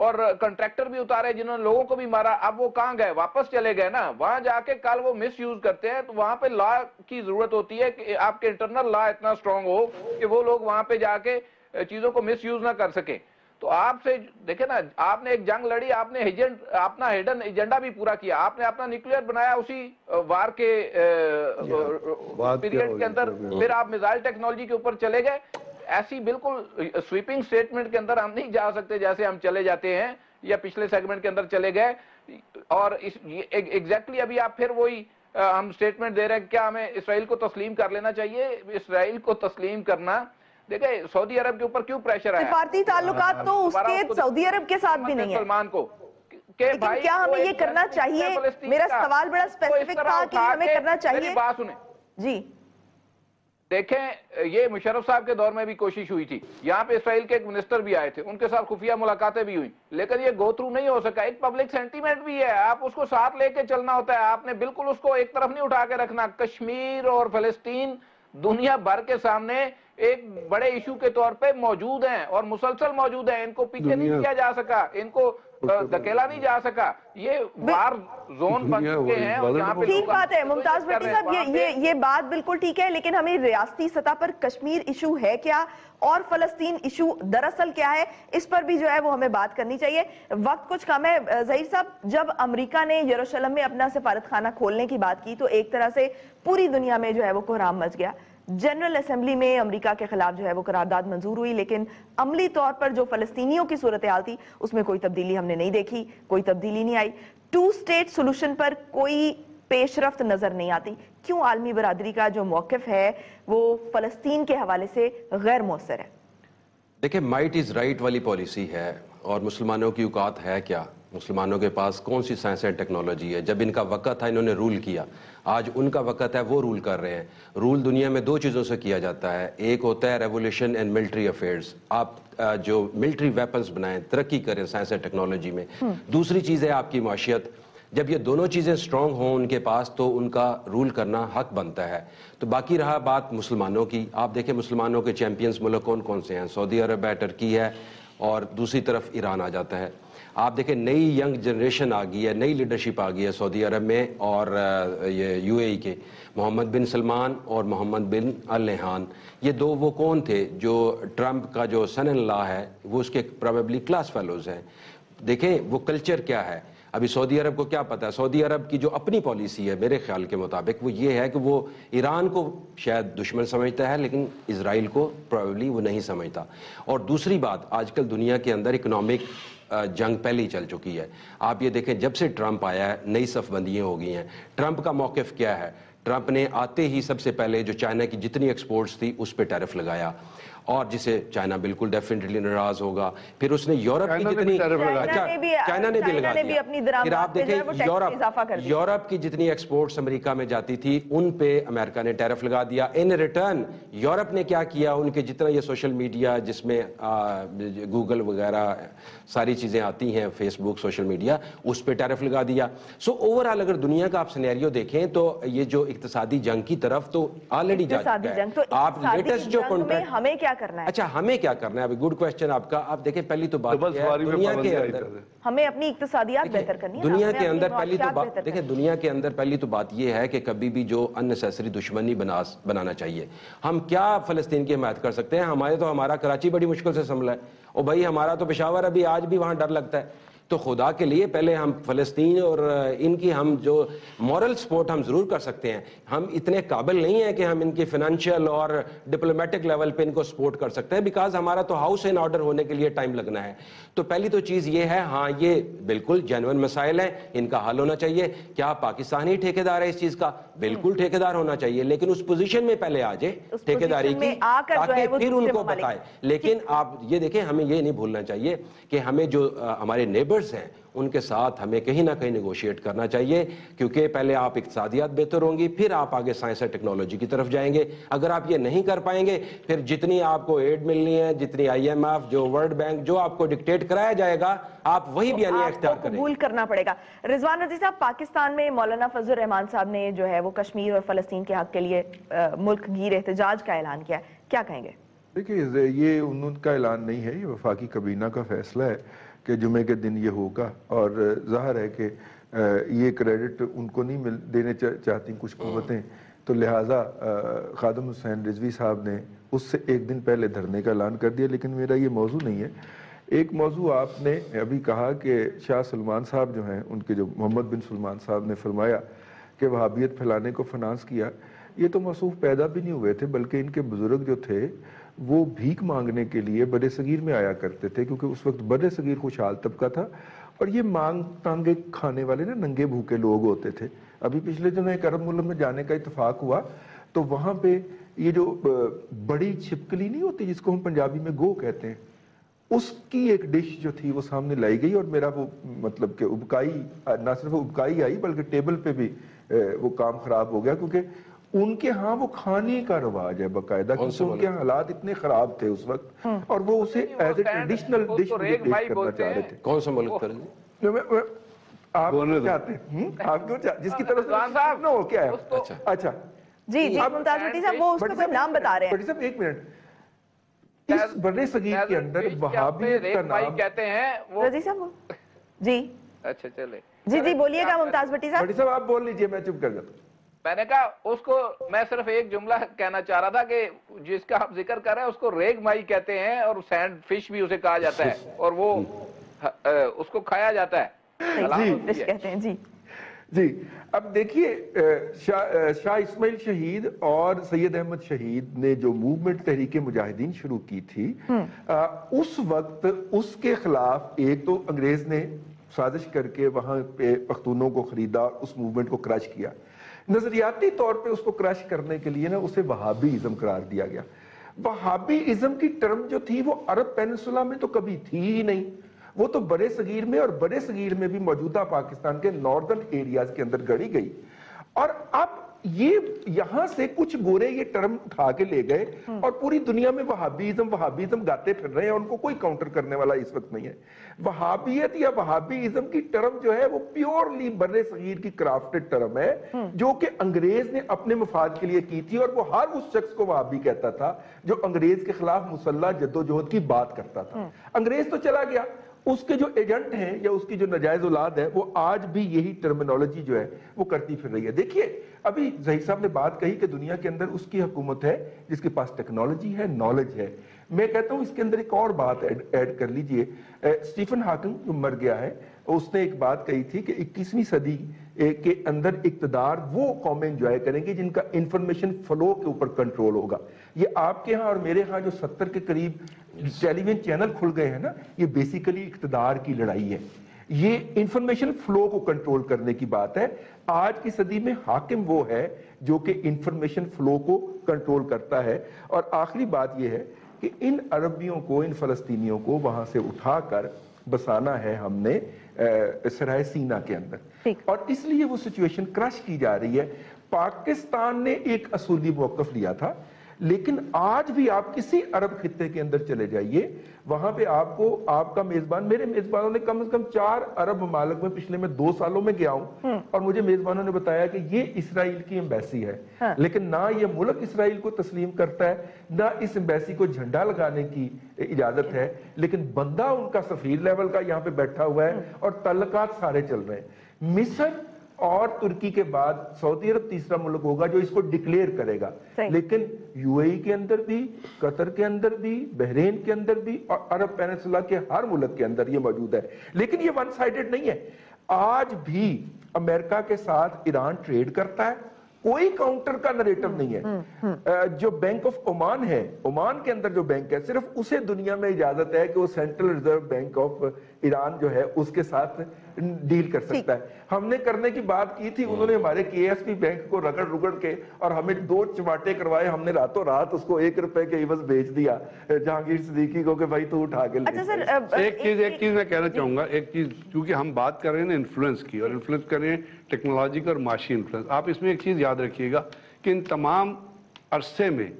اور کنٹریکٹر بھی اتارے جنہوں نے لوگوں کو بھی مارا. اب وہ کہاں گئے؟ واپس چلے گئے نا. وہاں جا کے کل وہ مس یوز کرتے ہیں تو وہاں پہ لا کی ضرورت ہوتی ہے کہ آپ کے انٹرنل لا اتنا اسٹرانگ ہو کہ وہ لوگ وہاں پہ جا کے چیزوں کو مس یوز نہ کر سکیں. تو آپ سے دیکھیں نا, آپ نے ایک جنگ لڑی, آپ نے اپنا ہڈن ایجنڈا بھی پورا کیا, آپ نے اپنا نیوکلیئر بنایا اسی وار کے پیریڈ کے اندر, پھر آپ میزائل ٹیکنالوجی کے اوپر چلے گئے. ایسی بالکل سویپنگ سٹیٹمنٹ کے اندر ہم نہیں جا سکتے جیسے ہم چلے جاتے ہیں یا پچھلے سیگمنٹ کے اندر چلے گئے. اور ایگزیکٹلی ابھی آپ پھر وہی ہم سٹیٹمنٹ دے رہے ہیں, کیا ہمیں اسرائیل کو تسلیم کر لینا چاہیے؟ اسرائیل کو تسلیم کرنا, دیکھیں سعودی عرب کے اوپر کیوں پریشر آیا؟ سفارتی تعلقات تو اس کے سعودی عرب کے ساتھ بھی نہیں ہے سلمان کو, لیکن کیا ہمیں یہ کرنا چاہیے؟ میرا سوال بڑا اسپیسیفک تھا کہ ہمیں کرنا چاہیے. بات سنیں جی دیکھیں, یہ مشرف صاحب کے دور میں بھی کوشش ہوئی تھی, یہاں پہ اسرائیل کے ایک منسٹر بھی آئے تھے, ان کے ساتھ خفیہ ملاقاتیں بھی ہوئی, لیکن یہ گو تھرو نہیں ہو سکا. ایک پبلک سینٹیمنٹ بھی ہے, آپ اس کو ساتھ لے کے چلنا ہوتا ہے, آپ نے بالکل اس کو ایک طرف نہیں اٹھا کے رکھنا. کشمیر اور فلسطین دنیا بھر کے سامنے ایک بڑے ایشو کے طور پہ موجود ہیں اور مسلسل موجود ہیں, ان کو پیچھے نہیں کیا جا سکا, ان کو دھکیلا نہیں جا سکا. یہ وار زون بن چکے ہیں اور یہاں پہ ٹھیک بات ہے ممتاز بھٹی صاحب, یہ بات بالکل ٹھیک ہے, لیکن ہمیں ریاستی سطح پر کشمیر ایشو ہے کیا اور فلسطین ایشو دراصل کیا ہے, اس پر بھی جو ہے وہ ہمیں بات کرنی چاہیے. وقت کچھ کم ہے. ظہیر صاحب, جب امریکہ نے یروشلم میں اپنا سفارت خانہ کھولنے کی بات کی تو ایک طرح سے پوری دنیا میں جو ہے وہ کوہرام مچ گیا. جنرل اسمبلی میں امریکہ کے خلاف جو ہے وہ قرارداد منظور ہوئی, لیکن عملی طور پر جو فلسطینیوں کی صورتحال تھی اس میں کوئی تبدیلی ہم نے نہیں دیکھی, کوئی تبدیلی نہیں آئی. 2 اسٹیٹ سولوشن پر کوئی پیش رفت نظر نہیں آتی. کیوں عالمی برادری کا جو موقف ہے وہ فلسطین کے حوالے سے غیر مؤثر ہے؟ دیکھیں, مائٹ از رائٹ والی پالیسی ہے, اور مسلمانوں کی اوقات ہے کیا, مسلمانوں کے پاس کون سی سائنس اینڈ ٹیکنالوجی ہے؟ جب ان کا وقت تھا انہوں نے رول کیا, آج ان کا وقت ہے وہ رول کر رہے ہیں. رول دنیا میں 2 چیزوں سے کیا جاتا ہے, ایک ہوتا ہے ریولیوشن اینڈ ملٹری افیئرز, آپ جو ملٹری ویپنز بنائیں, ترقی کریں سائنس اینڈ ٹیکنالوجی میں. دوسری چیز ہے آپ کی معاشیت. جب یہ دونوں چیزیں سٹرونگ ہوں ان کے پاس تو ان کا رول کرنا حق بنتا ہے. تو باقی رہا بات مسلمانوں کی, آپ دیکھیں مسلمانوں کے چیمپئنز ملک کون کون سے ہیں؟ سعودی عرب ہے, ٹرکی ہے, اور دوسری طرف ایران آ جاتا ہے. آپ دیکھیں نئی ینگ جنریشن آ گئی ہے, نئی لیڈرشپ آ گئی ہے سعودی عرب میں اور یہ یو اے ای کے. محمد بن سلمان اور محمد بن النہیان, یہ 2 وہ کون تھے جو ٹرمپ کا جو سن ان لا ہے وہ اس کے پروبیبلی کلاس فیلوز ہیں. دیکھیں وہ کلچر کیا ہے. ابھی سعودی عرب کو کیا پتا ہے؟ سعودی عرب کی جو اپنی پالیسی ہے میرے خیال کے مطابق وہ یہ ہے کہ وہ ایران کو شاید دشمن سمجھتا ہے لیکن اسرائیل کو پروبیبلی وہ نہیں سمجھتا. اور دوسری بات, آج کل دنیا کے اندر اکنامک جنگ پہلی چل چکی ہے. آپ یہ دیکھیں جب سے ٹرمپ آیا ہے نئی صف بندیاں ہو گئی ہیں. ٹرمپ کا موقف کیا ہے؟ ٹرمپ نے آتے ہی سب سے پہلے جو چائنا کی جتنی ایکسپورٹس تھی اس پہ ٹیرف لگایا, اور جسے چائنا بالکل ڈیفینیٹلی ناراض ہوگا. پھر اس نے یورپ کی جتنی چائنا نے بھی لگا دیا. پھر آپ دیکھیں یورپ کی جتنی ایکسپورٹس امریکہ میں جاتی تھی ان پہ امریکہ نے ٹیرف لگا دیا. ان ریٹرن یورپ نے کیا کیا؟ ان کے جتنا یہ سوشل میڈیا جس میں گوگل وغیرہ ساری چیزیں آتی ہیں, فیس بک, سوشل میڈیا, اس پہ ٹیرف لگا دیا. سو اوورآل اگر دنیا کا آپ سینیریو دیکھیں تو یہ جو اقتصادی جنگ کی طرف تو آلریڈی جا چکا ہے. آپ لیٹسٹ جو کانٹریکٹ, ہمیں کیا کرنا ہے؟ اچھا ہمیں کیا کرنا ہے؟ ابھی گڈ کوسچن آپ کا. آپ دیکھیں پہلی تو بات دنیا کے اندر ہمیں اپنی اقتصادیات بہتر کرنی ہے. دنیا کے اندر پہلی تو بات دیکھیں, دنیا کے اندر پہلی تو بات یہ ہے کہ کبھی بھی جو اننیسیسری دشمنی بنانا چاہیے. ہم کیا فلسطین کی حمایت کر سکتے ہیں؟ ہمارا کراچی بڑی مشکل سے سنبھلا ہے, اور بھائی ہمارا تو پشاور ابھی آج بھی وہاں ڈر لگتا ہے. تو خدا کے لیے پہلے ہم فلسطین اور ان کی ہم جو مورل سپورٹ ہم ضرور کر سکتے ہیں. ہم اتنے قابل نہیں ہیں کہ ہم ان کی فائنینشیل اور ڈپلومیٹک لیول پہ ان کو سپورٹ کر سکتے ہیں, بیکاز ہمارا تو ہاؤس ان آرڈر ہونے کے لیے ٹائم لگنا ہے. تو پہلی تو چیز یہ ہے, ہاں یہ بالکل جینوئن مسائل ہیں, ان کا حل ہونا چاہیے. کیا پاکستان ہی ٹھیکیدار ہے اس چیز کا؟ بالکل ٹھیکیدار ہونا چاہیے, لیکن اس پوزیشن میں پہلے آ جائے ٹھیکیداری کی تاکہ پھر ان کو بتائے. لیکن آپ یہ دیکھیں, ہمیں یہ نہیں بھولنا چاہیے کہ ہمیں جو ہمارے نیبرز ہیں ان کے ساتھ ہمیں کہیں نہ کہیں نیگوشیٹ کرنا چاہیے, کیونکہ پہلے آپ اقتصادیات بہتر ہوں گی, پھر آپ آگے سائنس اور ٹیکنالوجی کی طرف جائیں گے. اگر آپ یہ نہیں کر پائیں گے پھر جتنی آپ کو ایڈ ملنی ہے, جتنی IMF, جو ورلڈ بینک, جو آپ کو ڈکٹیٹ کرایا جائے گا, آپ وہی بیانیہ اختیار کریں. قبول کرنا پڑے گا. رضوان رضی صاحب, پاکستان میں مولانا فضل الرحمان صاحب نے جو ہے وہ کشمیر اور فلسطین کے حق کے لیے ملک گیر احتجاج کا اعلان کیا, کیا کہیں گے؟ دیکھیے یہ ان کا اعلان نہیں ہے, یہ وفاقی کابینہ کا فیصلہ ہے کہ کہ جمعے کے دن یہ ہوگا، اور ظاہر ہے کہ یہ کریڈٹ ان کو نہیں دینے چاہتی کچھ قوتیں، تو لہٰذا خادم حسین رضوی صاحب نے اس سے ایک دن پہلے دھرنے کا اعلان کر دیا۔ لیکن میرا یہ موضوع نہیں ہے، ایک موضوع آپ نے ابھی کہا کہ شاہ سلمان صاحب جو ہیں، ان کے جو محمد بن سلمان صاحب نے فرمایا کہ وہابیت پھیلانے کو فنانس کیا، یہ تو موصوف پیدا بھی نہیں ہوئے تھے، بلکہ ان کے بزرگ جو تھے وہ بھیک مانگنے کے لیے بر صغیر میں آیا کرتے تھے، کیونکہ اس وقت بر صغیر خوشحال طبقہ تھا، اور یہ مانگ تانگے کھانے والے نا ننگے بھوکے لوگ ہوتے تھے۔ ابھی پچھلے دنوں ایک عرب ملک میں جانے کا اتفاق ہوا، تو وہاں پہ یہ جو بڑی چھپکلی نہیں ہوتی جس کو ہم پنجابی میں گو کہتے ہیں، اس کی ایک ڈش جو تھی وہ سامنے لائی گئی، اور میرا وہ مطلب کہ ابکائی، نہ صرف ابکائی آئی بلکہ ٹیبل پہ بھی وہ کام خراب ہو گیا، کیونکہ ان کے ہاں وہ کھانے کا رواج ہے باقاعدہ، کیونکہ ان کے حالات اتنے خراب تھے اس وقت، اور وہ اسے ایز اے ٹریڈیشنل ڈش پیش کرنا چاہ رہے تھے۔ کون سا ملک تھا جی؟ آپ چاہتے ہیں آپ کیوں چاہتے، جس کی طرف سے نہ ہو کیا ہے؟ اچھا جی جی ممتاز بھٹی صاحب، وہ اس کا کوئی نام بتا رہے ہیں۔ بھٹی صاحب ایک منٹ، اس بر صغیر کے اندر وہابیت کا نام کہتے ہیں وہ رضی صاحب جی اچھا چلے جی جی بولیے گا ممتاز بھٹی صاحب۔ بھٹی صاحب آپ بول لیجئے، میں چپ کر جاتا ہوں۔ میں نے کہا اس کو، میں صرف ایک جملہ کہنا چاہ رہا تھا کہ جس کا آپ ذکر کر رہے ہیں اس کو ریگ مائی کہتے ہیں، اور سینڈ فش بھی اسے کہا جاتا ہے، اور وہ اس کو کھایا جاتا ہے، فش کہتے ہیں جی۔ جی اب دیکھیے، شاہ اسماعیل شہید اور سید احمد شہید نے جو موومنٹ تحریک مجاہدین شروع کی تھی، اس وقت اس کے خلاف ایک تو انگریز نے سازش کر کے وہاں پہ پختونوں کو خریدا، اس موومنٹ کو کرش کیا۔ نظریاتی طور پہ اس کو کرش کرنے کے لیے نا اسے وہابی ازم قرار دیا گیا۔ وہابی ازم کی ٹرم جو تھی وہ عرب پیننسولا میں تو کبھی تھی ہی نہیں، وہ تو برے صغیر میں، اور برے صغیر میں بھی موجودہ پاکستان کے ناردرن ایریاز کے اندر گڑی گئی، اور اب یہ یہاں سے کچھ گورے یہ ٹرم اٹھا کے لے گئے، اور پوری دنیا میں وہابیزم گاتے پھر رہے ہیں، ان کو کوئی کاؤنٹر کرنے والا اس وقت نہیں ہے۔ وہابیت یا وہابیزم کی ٹرم جو ہے وہ پیورلی برے صغیر کی کرافٹڈ ٹرم ہے، جو کہ انگریز نے اپنے مفاد کے لیے کی تھی، اور وہ ہر اس شخص کو وہابی کہتا تھا جو انگریز کے خلاف مسلح جدوجہد کی بات کرتا تھا۔ انگریز تو چلا گیا، اس کے جو ایجنٹ ہیں یا اس کی جو ناجائز اولاد ہے وہ آج بھی یہی ٹرمینالوجی جو ہے وہ کرتی پھر رہی ہے۔ دیکھیے ابھی ظہیر صاحب نے بات کہی کہ دنیا کے اندر اس کی حکومت ہے جس کے پاس ٹیکنالوجی ہے، نالج ہے۔ میں کہتا ہوں اس کے اندر ایک اور بات ایڈ کر لیجئے۔ اسٹیفن ہاکنگ جو مر گیا ہے، اس نے ایک بات کہی تھی کہ 21ویں صدی کے اندر اقتدار وہ قومیں انجوائے کریں گی جن کا انفارمیشن فلو کے اوپر کنٹرول ہوگا۔ یہ آپ کے ہاں اور میرے ہاں جو 70 کے قریب ٹیلی ویژن چینل کھل گئے ہیں نا، یہ بیسیکلی اقتدار کی لڑائی ہے، یہ انفارمیشن فلو کو کنٹرول کرنے کی بات ہے۔ آج کی صدی میں حاکم وہ ہے جو کہ انفارمیشن فلو کو کنٹرول کرتا ہے۔ اور آخری بات یہ ہے کہ ان عربیوں کو، ان فلسطینیوں کو وہاں سے اٹھا کر بسانا ہے ہم نے سرائے سینا کے اندر، اور اس لیے وہ سچویشن کرش کی جا رہی ہے۔ پاکستان نے ایک اصولی موقف لیا تھا، لیکن آج بھی آپ کسی عرب خطے کے اندر چلے جائیے، وہاں پہ آپ کو آپ کا میزبان، میرے میزبانوں نے کم از کم 4 عرب ممالک میں پچھلے میں 2 سالوں میں گیا ہوں، اور مجھے میزبانوں نے بتایا کہ یہ اسرائیل کی ایمبیسی ہے، لیکن نہ یہ ملک اسرائیل کو تسلیم کرتا ہے، نہ اس ایمبیسی کو جھنڈا لگانے کی اجازت ہے، لیکن بندہ ان کا سفیر لیول کا یہاں پہ بیٹھا ہوا ہے، اور تعلقات سارے چل رہے ہیں۔ مصر اور ترکی کے بعد سعودی عرب تیسرا ملک ہوگا جو اس کو ڈکلیئر کرے گا، لیکن یو اے ای کے اندر بھی، قطر کے اندر بھی، بحرین کے اندر بھی، اور عرب پیننسولا کے ہر ملک کے اندر یہ موجود ہے۔ لیکن یہ ون سائیڈڈ نہیں ہے، آج بھی امریکہ کے ساتھ ایران ٹریڈ کرتا ہے، کوئی کاؤنٹر کا نریٹو نہیں ہے۔ جو بینک آف عمان ہے، عمان کے اندر جو بینک ہے، صرف اسے دنیا میں اجازت ہے کہ وہ central reserve bank of Iran جو ہے اس کے ساتھ ڈیل کر سکتا ہے۔ ہم نے کرنے کی بات کی تھی، انہوں نے ہمارے کے ایس پی بینک کو رگڑ کے اور ہمیں 2 چماٹے کروائے، ہم نے راتوں رات اس کو 1 روپے کے عوض بیچ دیا جہانگیر صدیقی کو کہ بھائی تو اٹھا کے لے۔ ایک چیز میں کہنا چاہوں گا، ایک چیز، کیونکہ ہم بات کر رہے ہیں نا انفلوئنس کی، اور انفلوئنس کر رہے ہیں ٹیکنالوجی کا اور معاشی انفلوئنس۔ آپ اس میں ایک چیز یاد رکھیے گا کہ ان تمام عرصے میں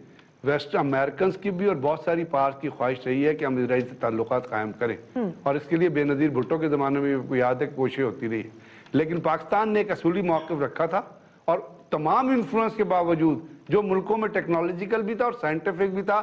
ویسٹ امریکنز کی بھی اور بہت ساری پارس کی خواہش رہی ہے کہ ہم اسرائیل سے تعلقات قائم کریں، اور اس کے لیے بے نظیر بھٹو کے زمانے میں یاد ہے کوششیں ہوتی رہی، لیکن پاکستان نے ایک اصولی موقف رکھا تھا، اور تمام انفلوئنس کے باوجود جو ملکوں میں ٹیکنالوجیکل بھی تھا اور سائنٹیفک بھی تھا